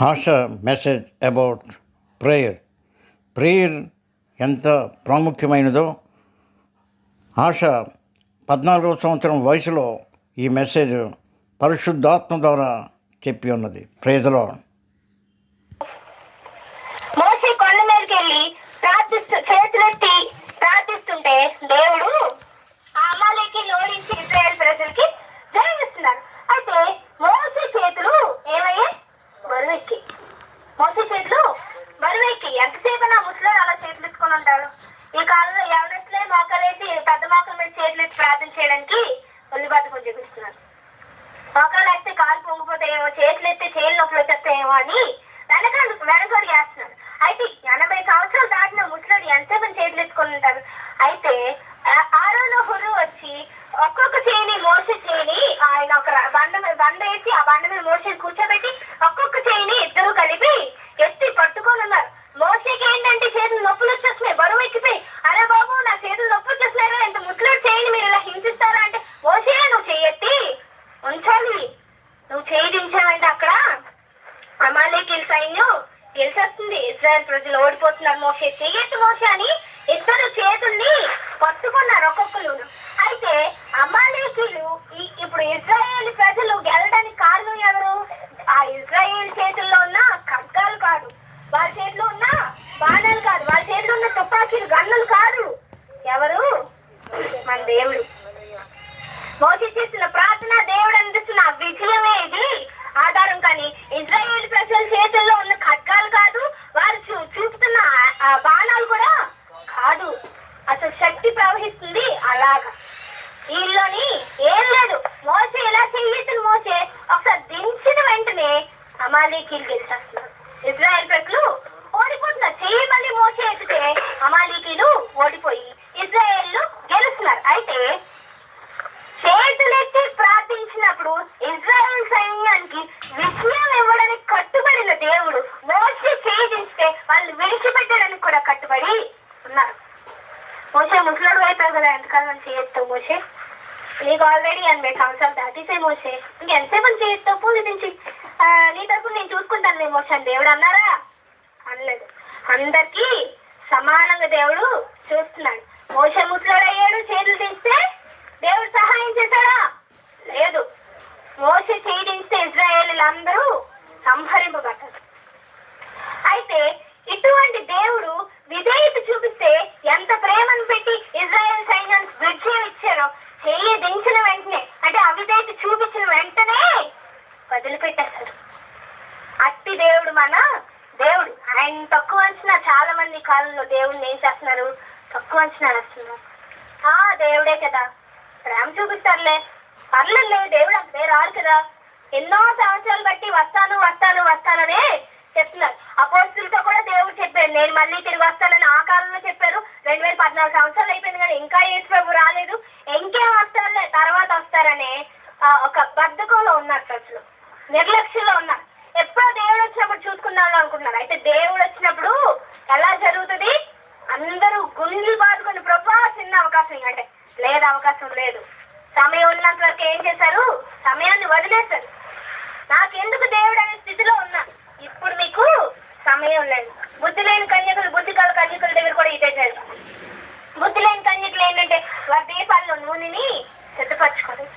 Asha message about prayer. Prayer ఎంత ప్రాముఖ్యమైనదో ఆశ 14వ సంవత్సరం వయసులో ఈ మెసేజ్ పరిశుద్ధాత్మ ద్వారా చెప్పి ఉన్నది. Praise the lord. మోషే కొండ మీదకి వెళ్ళి చేతులెత్తి ప్రార్థిస్తుంటే దేవుడు ఆ అమాలేకీయులను ఓడించి ఇశ్రాయేలు ప్రజలకి జయమిస్తున్నారు. అయితే మోషే చేతులు ఏమయ్యాయి? బరువెక్కి. మోషే చేతులు బరువెక్కి. ఎంతసేపు నా ముసలోడు అలా చేతులు ఎత్తుకొని ఉంటాడు? ఈ కాలంలో ఎవరెట్లే మోకాలేసి పెద్ద మోకాల మీద చేతులు ఎత్తి ప్రార్థన చేయడానికి ఒళ్ళు బతుకుని చూపిస్తున్నారు. మోకాలు వేస్తే కాలు పొంగిపోతాయేమో, చేతులు ఎత్తే చేతులు నొప్పులు వచ్చేస్తాయేమో అని వెనకడు చేస్తున్నారు. అయితే 80 సంవత్సరాలు దాటిన ముసలోడు ఎంతసేపు చేతులు ఎత్తుకొని ఉంటారు? అయితే ఆరోను హురు వచ్చి ఒక్కొక్క చేయిని మోసే చేయిని ఆయన ఒక బండ వేసి ఆ బండ మీద మోసేని కూర్చోబెట్టి ఒక్కొక్క చేయిని ఇద్దరు కలిపి ఎత్తి పట్టుకొని ఉన్నారు. మోసేకి ఏంటంటే చేతులు నొప్పులు వచ్చేస్తున్నాయి, బరువు ఎక్కిపోయి. అరే బాబు, నా చేతులు నొప్పులు వచ్చేస్తున్నారా, ఇంత ముసలోడు చేయిని మీరు ఇలా హింసిస్తారా అంటే, మోసే నువ్వు చెయ్యెత్తి ఉంచాలి, నువ్వు చేయి దించావంటే అక్కడ అమాలేకీయుల సైన్యం గెలిచేస్తుంది, ఇశ్రాయేలు ప్రజలు ఓడిపోతున్నారు. మోసే చెయ్యెత్తి మోసే అని ఇద్దరు చేతుల్ని పట్టుకున్నారు ఒక్కొక్కరు. అయితే అమాలేకీయులు ఇప్పుడు ఇశ్రాయేలు ప్రజలు గెలడానికి కారణం ఎవరు? ఆ ఇశ్రాయేలు చేతుల్లో ఉన్న ఖడ్గాలు కాదు, వాళ్ళ చేతిలో ఉన్న బాణాలు కాదు, వాళ్ళ చేతిలో ఉన్న తుపాకీలు గన్నులు కాదు. ఎవరు? మన దేవుడు. మోసే చేసిన ప్రార్థన, దేవుడు అందిస్తున్న విజయమే ఇది ఆధారం. కానీ ఇశ్రాయేలు ప్రజల చేతుల్లో ఉన్న ఖడ్గాలు కాదు, వారు చూపుతున్న బాణాలు కూడా కాదు. అసలు శక్తి ప్రవహిస్తుంది అలాగా. వీళ్ళలోని ఏం లేదు. మోసే ఇలా చెయ్యొచ్చిన మోసే ఒకసారి దించిన వెంటనే అమాలేకీయులు గెలిచేస్తున్నారు, ఇశ్రాయేలు ప్రజలు ఓడిపోతున్నారు. చెయ్యి మళ్ళీ మోసే ఎత్తితే అమాలేకీయులు ఓడిపోయి ఇశ్రాయేలు గెలుస్తున్నారు. అయితే చేతులెత్తి ప్రార్థించినప్పుడు ఇశ్రాయేల్ సైన్యానికి విజయం ఇవ్వడానికి కట్టుబడిన దేవుడు మోసే చేయించితే వాళ్ళు విడిచిపెట్టడానికి కూడా కట్టుబడి ఉన్నారు. మోసే ముసలోడు అయిపోయావు కదా, ఎంతకాలం చేయొస్తావు మోసే? నీకు ఆల్రెడీ 80 సంవత్సరాలు దాటిసే మోసే, ఇంకెంతసేపు అని చేయొస్తావు? పూజించి నీ తరపున నేను చూసుకుంటాను మోసే అని దేవుడు అన్నారా? అనలేదు. అందరికీ సమానంగా దేవుడు చూస్తున్నాడు. మోసే ముసలోడు అయ్యాడు, చేతులు తీస్తే దేవుడు సహాయం చేశాడా? లేదు. మోసే చేయించితే ఇశ్రాయేలీలందరూ సంహరింపబడ్డారు. అయితే ఇటువంటి దేవుడు విధేయత చూపిస్తే ఎంత ప్రేమను పెట్టి ఇశ్రాయేల్ సైన్యానికి విజయం ఇచ్చారో, చెయ్యి దించిన వెంటనే అంటే అవిధేయత చూపించిన వెంటనే వదిలిపెట్టేశారు. అట్టి దేవుడు మన దేవుడు. ఆయన తక్కువ అంచనా చాలా మంది కాలంలో దేవుడిని ఏం చేస్తున్నారు? తక్కువ అంచనా వేస్తున్నారు. దేవుడే కదా, ప్రేమ చూపిస్తారులే, పర్లేదు, దేవుడు అంతే రాడు కదా, ఎన్నో సంవత్సరాలు బట్టి వస్తాను వస్తాను వస్తాననే చెప్తున్నారు. అపోస్తులతో కూడా దేవుడు చెప్పారు, నేను మళ్ళీ తిరిగి వస్తానని ఆ కాలంలో చెప్పారు. 2014 సంవత్సరాలు అయిపోయింది కానీ ఇంకా యేసు ప్రభు రాలేదు. ఇంకేం వస్తారులే, తర్వాత వస్తారనే ఒక బద్ధకంలో ఉన్నారు ప్రజలు, నిర్లక్ష్యంలో ఉన్నారు. ఎప్పుడో దేవుడు వచ్చినప్పుడు చూసుకున్నాను అనుకుంటున్నారు. అయితే దేవుడు వచ్చినప్పుడు ఎలా జరుగుతుంది? అందరూ గుండెలు బాదుకొని ప్రభా చిన్న అవకాశం అంటే లేదు, అవకాశం లేదు. సమయం ఉన్నంత వరకు ఏం చేశారు? సమయాన్ని వదిలేశారు. నాకెందుకు దేవుడు అనే స్థితిలో ఉన్నా, ఇప్పుడు మీకు సమయం లేదు. బుద్ధి లేని కన్యకులు, బుద్ధి గల కన్యకుల దగ్గర కూడా ఇదే చేస్తారు. బుద్ధి లేని కన్యకులు ఏంటంటే వారి దీపాల్లో నూనెని సిద్ధపరచుకోలేదు,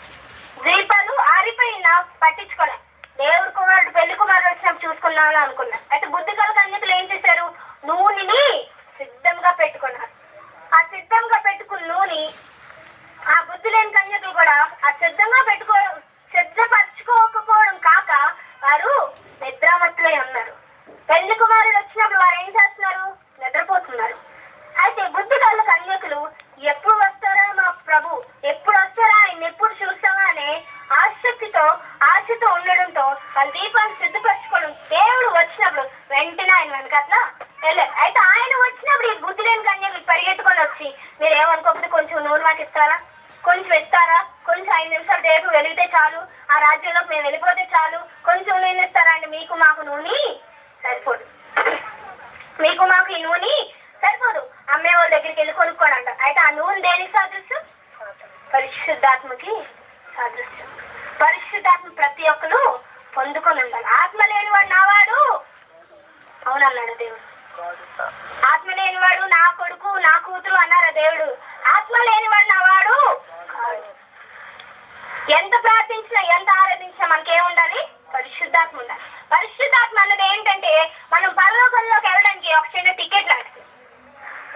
దీపాలు ఆరిపోయినా పట్టించుకోలే. దేవుడు కుమారుడు, పెళ్లి కుమారుడు వచ్చినప్పుడు చూసుకున్నాను అనుకున్నారు. అయితే బుద్ధి గల కన్యకులు ఏం చేశారు? నూనెని సిద్ధంగా పెట్టుకున్నారు. ఆ సిద్ధంగా పెట్టుకున్న నూనె ఆ బుద్ధి లేని కన్యకులు కూడా ఆ సిద్ధపరచుకోకపోవడం కాక వారు నిద్రామత్తులై ఉన్నారు. పెళ్లి కుమారుడు వచ్చినప్పుడు వారు ఏం చేస్తున్నారు? నిద్రపోతున్నారు. అయితే బుద్ధి గల కన్యకులు ఎప్పుడు వస్తారా మా ప్రభు, ఎప్పుడు వస్తారా, ఆయన ఎప్పుడు చూస్తావా అనే ఆశతో ఉండడంతో వాళ్ళ దీపాన్ని సిద్ధపరచుకోవడం. దేవుడు వచ్చినప్పుడు వెంటనే ఆయన వెనకట్లా వెళ్ళారు. అయితే ఆయన వచ్చినప్పుడు ఈ బుద్ధి లేని కన్యకులు పరిగెత్తుకొని వచ్చి, మీరు ఏమనుకోకపోతే కొంచెం నూనె మాకు ఇస్తారా, కొంచెం ఇస్తారా, కొంచెం 5 నిమిషాలు రేపు వెలిగితే చాలు, ఆ రాజ్యంలోకి మేము వెళ్ళిపోతే చాలు, కొంచెం నూనె ఇస్తారా అంటే, మీకు మాకు నూనె సరిపోదు, మీకు మాకు ఈ నూనె సరిపోదు, అమ్మే వాళ్ళ దగ్గరికి వెళ్ళి కొనుక్కోండి అంటారు. అయితే ఆ నూనె దేనికి సాదృశ్యం? పరిశుద్ధాత్మకి సాదృశ్యం. పరిశుద్ధాత్మ ప్రతి ఒక్కరు పొందుకొని ఉండాలి. ఆత్మ లేనివాడు నావాడు అవునన్నాడు దేవుడు. ఆత్మ లేనివాడు నా కొడుకు నా కూతురు అన్నారా దేవుడు. ఆత్మ లేనివాడు నావాడు కాదు. ఎంత ప్రార్థించినా ఎంత ఆరాధించినా మనకేముండాలి? పరిశుద్ధాత్మ ఉండాలి. పరిశుద్ధాత్మ అన్నది ఏంటంటే మనం పరలోకంలోకి వెళ్ళడానికి ఒక చిన్న టికెట్ లాంటిది.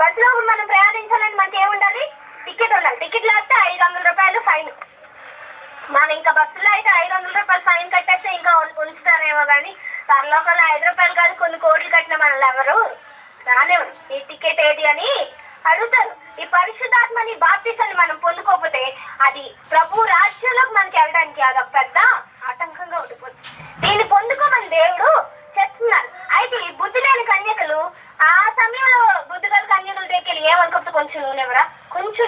బస్సులో మనం ప్రయాణించాలని మనకి ఏముండాలి? టికెట్ ఉండాలి. టికెట్ లేకపోతే 500 రూపాయలు ఫైన్. మనం ఇంకా బస్సులో అయితే 500 రూపాయలు ఫైన్ కట్టేస్తే ఇంకా ఉంచుతారేమో కానీ పరలోకంలో 5 రూపాయలు కాదు కొన్ని కోట్లు కట్టిన మనల్ని ఎవరు రానివ్వరు. ఈ టికెట్ ఏది అని అడుగుతారు. ఈ పరిశుద్ధాత్మని బాప్తిసాన్ని మనం పొందుకోకపోతే అది ప్రభు రాజ్యంలోకి మనకి వెళ్ళడానికి అదొక పెద్ద ఆటంకంగా ఉండిపోతుంది. దీన్ని పొందుకోమని దేవుడు చెప్తున్నారు. అయితే ఈ బుద్ధి లేని కన్యకలు ఆ సమయంలో బుద్ధిగల కన్యకల దగ్గరికి ఏమనుకుంటే కొంచెం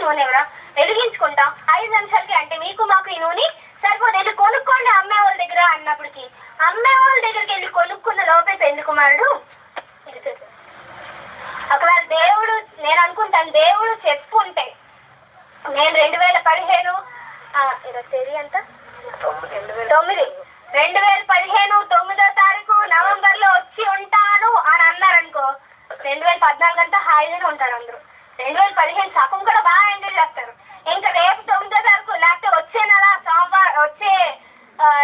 నూనెవరా వెలిగించుకుంటాం 5 నిమిషాలకి, అంటే మీకు మాకు ఈ నూనె సరిపోదు, వెళ్ళి కొనుక్కోండి అమ్మే వాళ్ళ దగ్గర అన్నప్పటికీ అమ్మే వాళ్ళ దగ్గరికి వెళ్ళి కొనుక్కున్న లోపే పెళ్లి కుమారుడు ఒకవేళ దేవుడు, నేను అనుకుంటాను దేవుడు చెప్పుంటే నేను 2015 ఎంత 2015 9వ నవంబర్ లో వచ్చి ఉంటాను అని అన్నారనుకో, 2014 అంతా హాయిగానే ఉంటారు అందరూ. 2015 సగం కూడా బాగా ఎంజాయ్ చేస్తారు. ఇంకా రేపు 9వ తారీఖు లేకపోతే వచ్చే నెల సోమవారం వచ్చే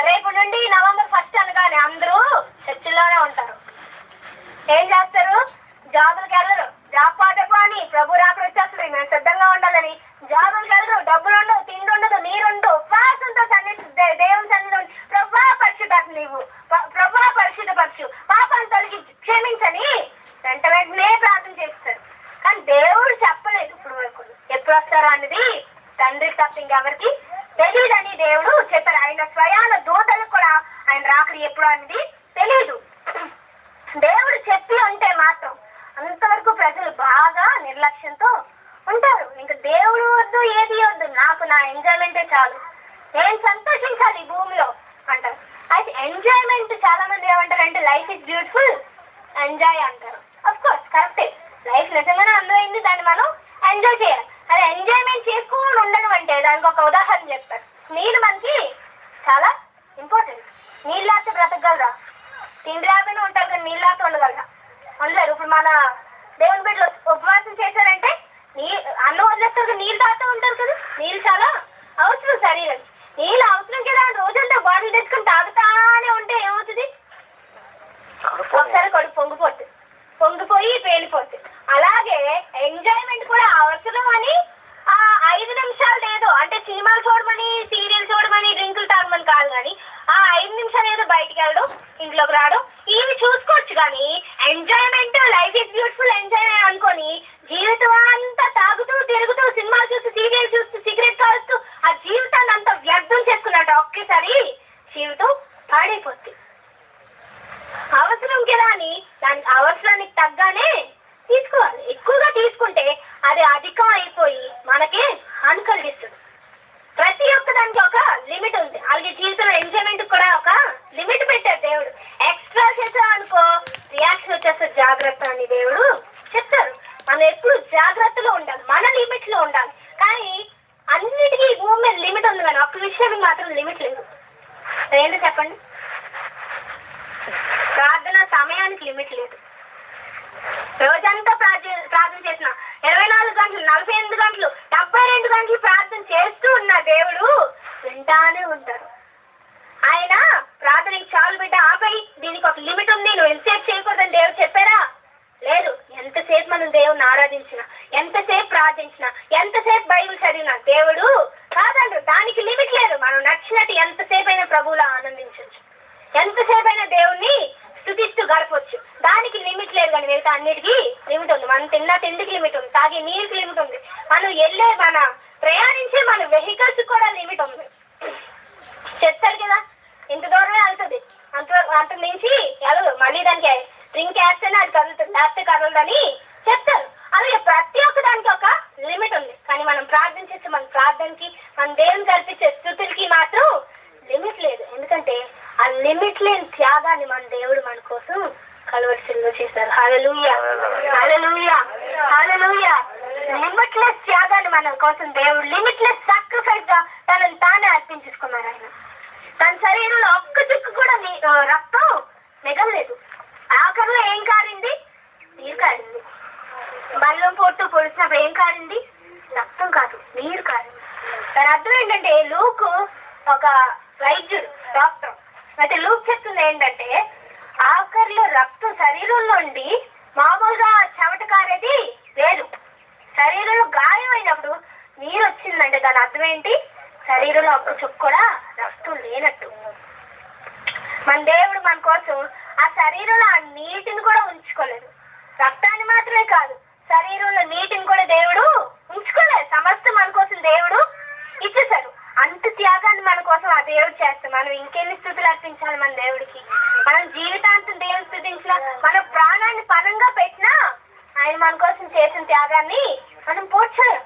రేపు నుండి నవంబర్ 1 అనగానే అందరూ చర్చిలోనే ఉంటారు. ఏం చేస్తారు? జాబులకు వెళ్ళరు. జాబ్ పాటపో అని ప్రభు రాకడ వచ్చేస్తుంది మేము సిద్ధంగా ఉండాలని జాబులకు వెళ్ళరు. డబ్బులు ఉండవు, తిండి ఉండదు, నీరుండవు. ఉపవాసంతో దేవుని సన్నిధిలో ప్రభా పరిశుద్ధాత్మ నీవు ప్రభా పరిశుద్ధపరచు పాపాన్ని తొలగి క్షమించని వెంటనే ప్రార్థన చేస్తారు. కానీ దేవుడు చెప్పలేదు ఇప్పుడు వరకు ఎప్పుడు వస్తారో అన్నది తండ్రికి తప్ప ఇంకెవరికి తెలియదని దేవుడు చెప్పారు. ఆయన స్వయాన దూతలకు కూడా ఆయన రాకడి ఎప్పుడు అనేది తెలియదు. దేవుడు చెప్పి ఉంటే మాత్రం అంతవరకు ప్రజలు బాగా నిర్లక్ష్యంతో ఉంటారు. ఇంకా దేవుడు వద్దు ఏది వద్దు, నాకు నా ఎంజాయ్మెంటే చాలు, నేను సంతోషించాలి ఈ భూమిలో అంటారు. అయితే ఎంజాయ్మెంట్ చాలా మంది ఏమంటారంటే లైఫ్ ఇస్ బ్యూటిఫుల్ ఎంజాయ్ అంటారు. అఫ్ కోర్స్ కరెక్టే, లైఫ్ నిజంగానే అందమైంది, దాన్ని మనం ఎంజాయ్ చేయాలి. అది ఎంజాయ్మెంట్ చేసుకోవాలి ఉండడం అంటే దానికి ఒక ఉదాహరణ చెప్తారు. నీళ్ళు మనకి చాలా ఇంపార్టెంట్. నీళ్ళు లేకపోతే బ్రతకగలరా? తిండి లేకపోయినా ఉంటారు కానీ నీళ్ళు లేకపోతే ఉండగలరా? ఉండలేరు. ఇప్పుడు మన దేవుని బిడ్డలు ఉపవాసం చేశారంటే అన్నం వదిలేస్తారు, నీళ్ళు తాగుతూ ఉంటారు కదా. నీళ్ళు చాలా అవసరం శరీరం. నీళ్ళు అవసరం కదా, రోజంతా బాటిల్ తెచ్చుకొని తాగుతానే ఉంటే ఏమవుతుంది? ఒకసారి కడుపు పొంగిపోయి పేలిపోతుంది. అలాగే ఎంజాయ్మెంట్ కూడా అవసరం అని 5 నిమిషాలు ఏదో అంటే సినిమాలు చూడమని సీరియల్ చూడమని డ్రింకులు తాగమని కాదు, కానీ 5 నిమిషాలు ఏదో బయటికి వెళ్ళడం ఇంట్లోకి రావడం ఇవి చూసుకోవచ్చు. కానీ enjoyment life is beautiful enjoy అనుకొని జీవితం అంతా తాగుతూ తిరుగుతూ సినిమాలు చూస్తూ సీరియల్ చూస్తూ సిగరెట్ తాగుతూ ఆ జీవితాన్ని అంతా వ్యర్థం చేసుకున్నట్టు ఒకేసారి జీవితం పాడైపోతుంది. అవసరం కదా అని దానికి అవసరానికి తగ్గానే తీసుకోవాలి. ఎక్కువగా తీసుకుంటే అది అధికం అయిపోయి మనకి హాని కలిగిస్తుంది. ప్రతి ఒక్క దానికి ఒక లిమిట్ ఉంది. అలాగే జీవితంలో ఎంజాయ్మెంట్ కూడా ఒక లిమిట్ పెట్టారు దేవుడు. ఎక్స్ట్రా చేసాం అనుకో రియాక్షన్ వచ్చేస్తే జాగ్రత్త అని దేవుడు చెప్తారు. మనం ఎప్పుడు జాగ్రత్తలో ఉండాలి, మన లిమిట్ లో ఉండాలి. కానీ అన్నిటికీ భూమి మీద లిమిట్ ఉంది, కానీ ఒక్క విషయానికి మాత్రం లిమిట్ లేదు. ఏంటో చెప్పండి? ప్రార్థన సమయానికి లిమిట్ లేదు. రోజంతా ప్రార్థన చేసిన 24 గంటలు 48 గంటలు 72 గంటలు ప్రార్థన చేస్తూ ఉన్న దేవుడు వింటానే ఉంటారు. ఆయన ప్రార్థనకి చాలు బిడ్డ ఆపై దీనికి ఒక లిమిట్ ఉంది, నువ్వు ఎంతసేపు చేయకూడదని దేవుడు చెప్పారా? లేదు. ఎంతసేపు మనం దేవుడిని ఆరాధించిన, ఎంతసేపు ప్రార్థించిన, ఎంతసేపు బైబిల్ చదివినా దేవుడు కాదండు. దానికి లిమిట్ లేదు. మనం నచ్చినట్టు ఎంతసేపు అయినా ప్రభువులో ఆనందించవచ్చు, ఎంతసేపు అయినా దేవుణ్ణి స్తుతిస్తూ గడపవచ్చు. దానికి లిమిట్ లేదు. కానీ మిగతా అన్నిటికీ లిమిట్ ఉంది. మనం తిన్న తిండికి లిమిట్ ఉంది, తాగే నీరుకి లిమిట్ ఉంది, మనం మన ప్రయాణించే మన వెహికల్స్ కూడా లిమిట్ ఉంది. చెప్తారు కదా ఇంత దూరమే వెళ్తుంది, అంత నుంచి వెళ్ళదు, మళ్ళీ దానికి డ్రింక్ వేస్తేనే అది కదులుతుంది, లేకపోతే కదలదని చెప్తారు. అలాగే ప్రతి ఒక్క దానికి ఒక లిమిట్ ఉంది. కానీ మనం ప్రార్థన చేస్తే మన ప్రార్థనకి మన దేవుని కల్పించే స్థుతులకి మాత్రం లిమిట్ లేదు. ఎందుకంటే ఆ లిమిట్ లేని త్యాగాన్ని మన దేవుడు మన కోసం కలువరిశిలో చేశారు. హల్లెలూయా, హల్లెలూయా, హల్లెలూయా. లిమిట్లెస్ త్యాగాన్ని మన కోసం దేవుడు లిమిట్లెస్ సాక్రిఫైస్ గా తనని తానే అర్పించుకున్నారు. ఆయన తన శరీరంలో ఒక్క చుక్కు కూడా రక్తం మిగలలేదు. ఆఖరిలో ఏం కారింది? నీరు కారింది. బల్లం పొట్టు పొడిచినప్పుడు ఏం కారింది? రక్తం కాదు, నీరు కారింది. దాని అర్థం ఏంటంటే లూకు ఒక వైద్యుడు, డాక్టర్. అయితే లూక్ చెప్తుంది ఏంటంటే ఆఖరిలో రక్తం శరీరంలో ఉండి మామూలుగా చెమట కారేది లేదు. శరీరంలో గాయం అయినప్పుడు నీరు వచ్చిందంటే దాని అర్థం ఏంటి? శరీరంలో ఒక్క చుక్క కూడా రక్తం లేనట్టు. మన దేవుడు మన కోసం ఆ శరీరంలో ఆ నీటిని కూడా ఉంచుకోలేదు. రక్తాన్ని మాత్రమే కాదు, శరీరంలో నీటిని కూడా దేవుడు ఉంచుకోలేదు. సమస్త మన కోసం దేవుడు ఇచ్చేశారు. అంత త్యాగాన్ని మన కోసం ఆ దేవుడు చేస్తాం. మనం ఇంకెన్ని స్థుతులు అర్పించాలి మన దేవుడికి? మనం జీవితాంతం దేవుని స్థుతించిన, మన ప్రాణాన్ని పణంగా పెట్టినా ఆయన మన కోసం చేసిన త్యాగాన్ని మనం పోర్చలేం.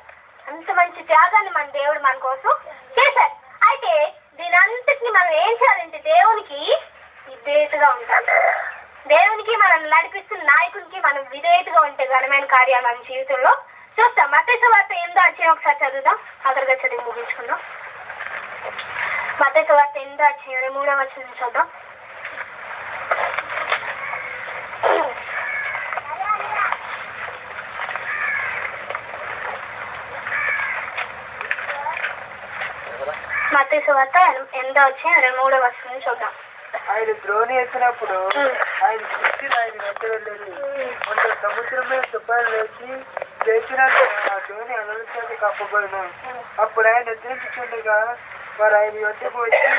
అంత మంచి త్యాగాన్ని మన దేవుడు మన కోసం చేశారు. అయితే దీని అంతటిని మనం ఏం చేయాలంటే దేవునికి విధేయతగా ఉంటాం. దేవునికి మనం నడిపిస్తున్న నాయకునికి మనం విధేయతగా ఉంటే ఘనమైన కార్యాలు మన జీవితంలో చూస్తాం. మత్తయి సువార్త 8వ అధ్యాయం ఒకసారి చదువుదాం. అక్కడిగా చదివి ముగించుకుందాం. మత్తయి సువార్త 8వ అధ్యాయం 3వ వచనం చూద్దాం. మత్తయి సువార్త 8వ అధ్యాయం 3వ వచనం చూద్దాం. ఆయన ద్రోణి ఎత్తినప్పుడు ఆయన శిష్యులు ఆయన వెంట వెళ్ళారు. కొంత సముద్రం మీద తుఫాను లేచినంత ఆ ద్రోణి అలలతో కప్పబడిన. అప్పుడు ఆయన నిద్రించుచుండగా వారు ఆయన యొద్దకు వచ్చి,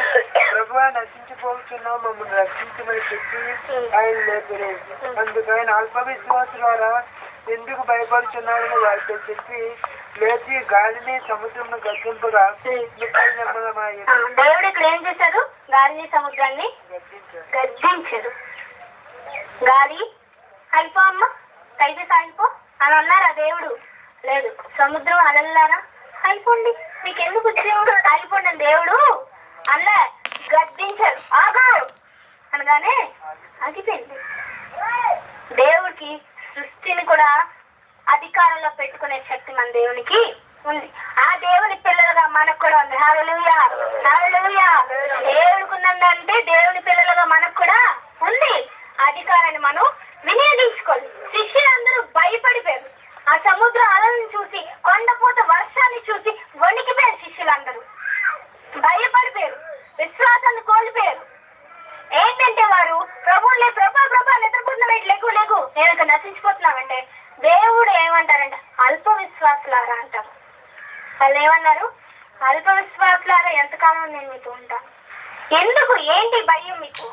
ప్రభువా, నశించిపోతున్నాం, మమ్మల్ని రక్షించమని చెప్పి ఆయన లేపరు. అందుకు ఆయన అల్పవిశ్వాసులారా ఎందుకు భయపడుతున్నారని వారితో చెప్పి లేచి గాలిని సముద్రంను గర్జింపగా దేవుడు ఇక్కడ ఏం చేశారు? గాలిని సముద్రాన్ని గర్జించారు. గాలి అయిపో అమ్మ, దయచేసి అయిపో అని అన్నారా దేవుడు? లేదు. సముద్రం అలల్లారా అయిపోండి, మీకెందుకు దేవుడు అయిపోండి అని దేవుడు అలా గర్జించారు. ఆగా అనగానే ఆగిపోయింది. దేవుడికి సృష్టిని కూడా అధికారంలో పెట్టుకునే శక్తి మన దేవునికి ఉంది. ఆ దేవుని పిల్లలుగా మనకు కూడా ఉంది. హల్లెలూయా, హల్లెలూయా. దేవుడికి ఉన్నదంటే దేవుని పిల్లలుగా మనకు కూడా ఉంది. అధికారాన్ని మనం వినియోగించుకోవాలి. శిష్యులందరూ భయపడిపోయారు. ఆ సముద్ర అలలను చూసి, కొండపోత వర్షాన్ని చూసి వణికిపోయారు. శిష్యులందరూ భయపడిపోయారు, విశ్వాసాన్ని కోల్పోయారు. ఏంటంటే వారు ప్రభువులే ప్రభా నిద్రపోతున్నాం, లేకు లేకు, నేను ఇక్కడ నశించిపోతున్నామంటే దేవుడు ఏమంటారంటే అల్ప విశ్వాసులారా అంటారు. వాళ్ళు ఏమన్నారు? అల్ప విశ్వాసులారా, ఎంతకాలం నేను మీతో ఉంటాను? ఎందుకు? ఏంటి భయం మీకు?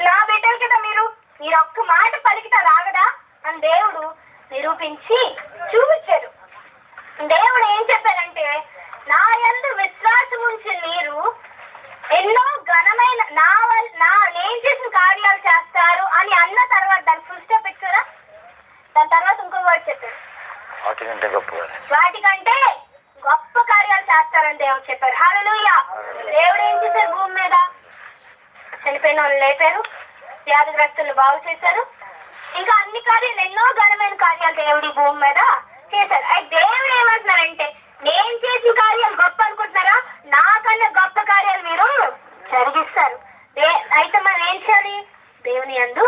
నా బిడ్డలు కదా మీరు ఒక్క మాట పలికితే రాగదా అని దేవుడు నిరూపించి చూపించారు. దేవుడు ఏం చెప్పారంటే, నా యందు విశ్వాసం ఉంచి మీరు ఎన్నో ఘనమైన నేను చేసిన కార్యాలు చేస్తారు అని అన్న తర్వాత దాన్ని ఫుల్ స్టాప్ పెట్టారా? దాని తర్వాత ఇంకో వర్డ్ చెప్పారు, వాటికంటే గొప్ప కార్యాలు చేస్తారని దేవుడు చెప్పారు. హల్లెలూయా. దేవుడు ఏం చేశారు? భూమి మీద చనిపోయిన వాళ్ళు లేపారు, వ్యాధిగ్రస్తులను బాగు చేశారు, ఇంకా అన్ని కార్యాలు, ఎన్నో ఘనమైన కార్యాలు దేవుడి భూమి మీద చేశారు. అయితే దేవుడు ఏమంటున్నారంటే, నేను చేసిన కార్యాలు గొప్ప అనుకుంటున్నారా? నాకన్నా గొప్ప కార్యాలు మీరు జరిగిస్తారు. అయితే మనం ఏం చేయాలి? దేవుని యందు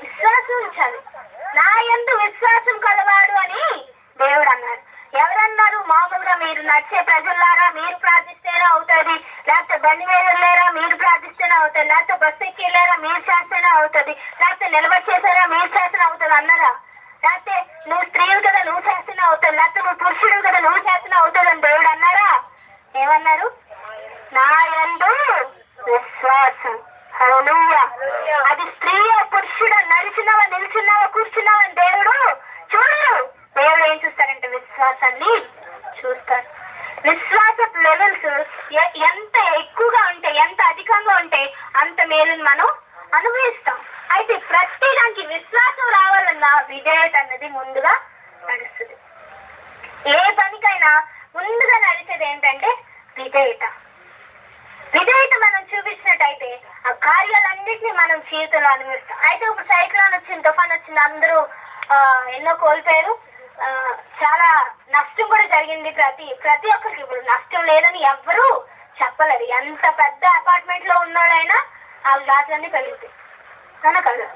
విశ్వాసం ఉంచాలి. నా యందు విశ్వాసం కలవాడు అని దేవుడు అన్నారు. ఎవరన్నారు? మామూలుగా మీరు నడిచే ప్రజలారా మీరు ప్రార్థిస్తేనే అవుతుంది, లేకపోతే బండి మీద వెళ్ళారా మీరు ప్రార్థిస్తేనే అవుతుంది, లేకపోతే బస్సు ఎక్కి వెళ్ళారా మీరు చేస్తేనే అవుతుంది, లేకపోతే నిలబడి చేసారా మీరు చేస్తేనే అవుతుంది అన్నారా? లేకపోతే నువ్వు స్త్రీలు కదా నువ్వు చేస్తేనే అవుతుంది, లేకపోతే నువ్వు పురుషుడు కదా నువ్వు చేస్తేనే అవుతుంది అని దేవుడు అన్నారా? ఏమన్నారు? నా యందు విశ్వాసం. హల్లెలూయా. అది స్త్రీయో పురుషుడు, నడిచినావా నిలిచినావా కూర్చున్నావా అని దేవుడు చూడరు. దేవుడు ఏం చూస్తారంటే విశ్వాసాన్ని చూస్తారు. విశ్వాస లెవెల్స్ ఎంత ఎక్కువగా ఉంటే, ఎంత అధికంగా ఉంటే అంత మేలుని మనం అనుభవిస్తాం. అయితే ప్రతి దానికి విశ్వాసం రావాలన్నా విధేయత అన్నది ముందుగా నడుస్తుంది. ఏ పనికైనా ముందుగా నడిచేది ఏంటంటే విధేయత. విధేయత మనం చూపించినట్టయితే ఆ కార్యాలన్నింటినీ మనం జీవితంలో అనుభవిస్తాం. అయితే ఇప్పుడు సైక్లోన్ వచ్చింది, తుఫాన్ వచ్చింది, అందరూ ఎన్నో కోల్పోయారు, చాలా నష్టం కూడా జరిగింది. ప్రతి ఒక్కరికి ఇప్పుడు నష్టం లేదని ఎవ్వరూ చెప్పలేదు. ఎంత పెద్ద అపార్ట్మెంట్ లో ఉన్నాడైనా ఆ గ్లాసులన్నీ పెరుగుతాయి కదా కదా.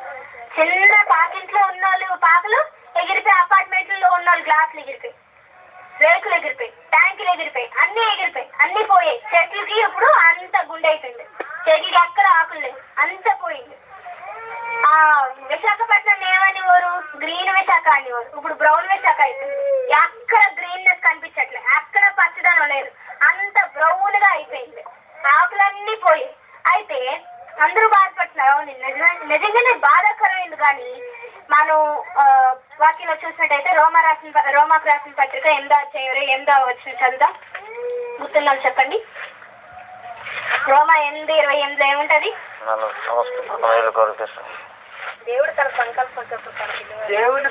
చిన్న పాకింట్లో ఉన్న వాళ్ళు పాకలు ఎగిరిపోయి, అపార్ట్మెంట్లో ఉన్న వాళ్ళు గ్లాసులు ఎగిరిపోయి, రేకులు ఎగిరిపోయి, ట్యాంకులు ఎగిరిపోయి, అన్ని ఎగిరిపోయి, అన్ని పోయాయి. చెట్లకి ఇప్పుడు అంత గుండె అయిపోయింది, చెట్లకి ఎక్కడ ఆకులు లేవు, అంత పోయింది. ఆ విశాఖపట్నం ఏమనేవారు? గ్రీన్ విశాఖ అనేవారు, ఇప్పుడు బ్రౌన్ విశాఖ అయిపోయింది. ఎక్కడ గ్రీన్నెస్ కనిపించట్లేదు, ఎక్కడ పచ్చదనం లేదు, అంత బ్రౌన్ గా అయిపోయింది, ఆకులన్నీ పోయి. అయితే అందరూ బాధపడుతున్నారు. నిజంగానే బాధాకరమైంది. కానీ మనం వాక్యంలో చూసినట్టయితే రోమాకు రాసిన పత్రిక 8వ వచ్చిన చదువుదాం. గుర్తున్నాను చెప్పండి. రోమా 8:28 ఏముంటది? దేవుడు తన సంకల్పం దేవుడు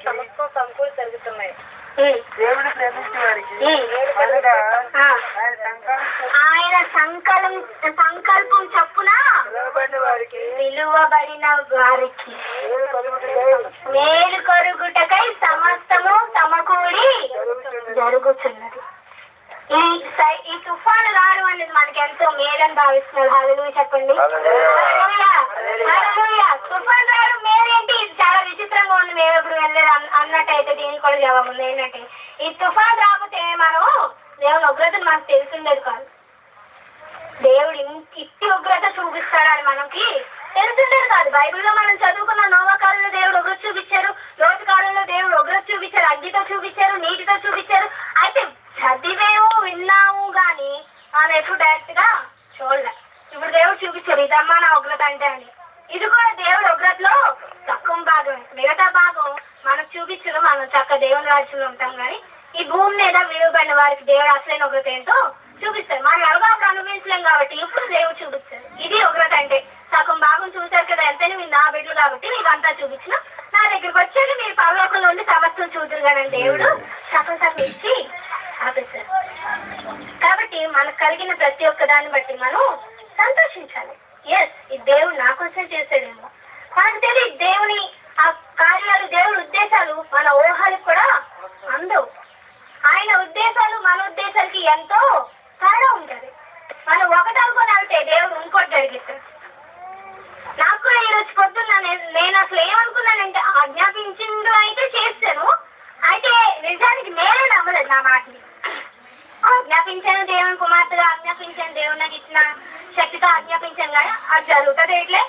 సమస్తం సమకూరి జరుగుతున్నాయి. దేవుడు ప్రేమించే వారికి అనగా ఆయన సంకల్పం చొప్పున విలువబడిన వారికి మేలు కొరుగుటకై సమస్తము సమకూడి జరుగుతున్నది. ఈ తుఫాను రావడం అనేది మనకి ఎంతో మేలని భావిస్తున్నారు. హల్లెలూయా చెప్పండి. తుఫాను రావడం మేలేంటి? ఇది చాలా విచిత్రంగా ఉంది. మేము ఎప్పుడు వెళ్ళలేదు అన్నట్టయితే దీనికి కూడా జవాబు ఉంది. ఏంటంటే ఈ తుఫాను రాకపోతే మనం దేవుని ఉగ్రతను మనకు తెలిసిండేది కాదు. దేవుడు ఇట్టి ఉగ్రత చూపిస్తాడని మనకి తెలుసుండేది కాదు. బైబిల్లో మనం చదువుకున్న నోవా కాలంలో దేవుడు ఉగ్రత చూపించారు, లోతు కాలంలో దేవుడు ఉగ్రత చూపించారు, అగ్నితో చూపించారు, నీటితో చూపించారు. అయితే చదివేమో విన్నాము కానీ మనం ఎప్పుడు డైరెక్ట్ గా చూడలే. ఇప్పుడు దేవుడు చూపించారు ఇదమ్మా నా ఉగ్రత అంటే అని. ఇది కూడా దేవుడు ఉగ్రతలో తక్కువ భాగమే. మిగతా భాగం మనకు చూపించరు, మనం చక్క దేవుని రాజ్యంలో ఉంటాం. కానీ ఈ భూమి మీద విలువబడిన వారికి దేవుడు అసలైన ఉగ్రత ఏంటో చూపిస్తారు. మనం ఎవరు అనుభవించలేం కాబట్టి ఇప్పుడు దేవుడు చూపిస్తారు. ఇది ఉగ్రత అంటే. సగం భాగం చూశారు కదా, ఎంతైనా మీరు నా బిడ్డలు కాబట్టి మీకు అంతా చూపించిన. నా దగ్గరికి వచ్చేది మీరు పరలోకంలో ఉండి సమస్తం చూద్దరు కానీ దేవుడు సగం ఇచ్చి ఆపేశారు. కాబట్టి మనకు కలిగిన ప్రతి ఒక్క దాన్ని బట్టి మనం సంతోషించాలి. ఎస్, ఈ దేవుడు నా కోసం చేసేదేమో మనకు తెలియదు. దేవుని ఆ కార్యాలు, దేవుడి ఉద్దేశాలు మన ఊహలకు కూడా అందవు. ఆయన ఉద్దేశాలు మన ఉద్దేశాలకి ఎంతో తేడా ఉంటుంది. మనం ఒకటి అనుకుని వెళ్తే దేవుడు ఇంకోటి జరిగిస్తాడు. నాకు కూడా ఈరోజు పొద్దున్న నేను అసలు ఏమనుకున్నానంటే ఆజ్ఞాపించిందో అయితే చేస్తాను. అయితే నిజానికి నేనే నమ్మలేదు నా మాటని. ఆజ్ఞాపించాను, దేవుని కుమార్తెగా ఆజ్ఞాపించాను, దేవుడు నాకు ఇచ్చిన శక్తితో ఆజ్ఞాపించాను. కానీ అది జరుగుతుంది ఇట్లే.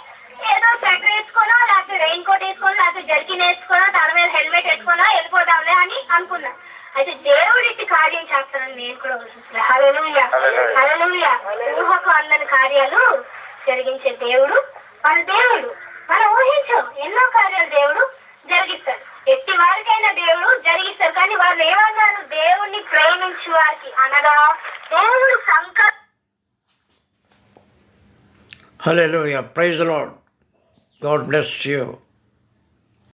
ఏదో స్వెటర్ వేసుకోనో, లేకపోతే రెయిన్ కోట్ వేసుకోనో, లేకపోతే జర్కిన్ వేసుకోనో, తల మీద హెల్మెట్ వేసుకోనో వెళ్ళిపోదాంలే అని అనుకున్నా. అయితే దేవుడికి కార్యం చేస్తానని నేను కూడా ఊహించలే. హల్లెలూయా హల్లెలూయా. ఊహకు అందని కార్యాలు జరిగించే దేవుడు మన దేవుడు. మనం ఊహించాం ఎన్నో కార్యాలు దేవుడు జరిగిస్తాడు. ఎట్టి వారికైనా దేవుడు జరిగిస్తారు. కానీ వాళ్ళు ఏమన్నారు? దేవుణ్ణి ప్రేమించే వారికి అనగా దేవుడు సంకల్పం. Hallelujah. Praise the Lord. God bless you.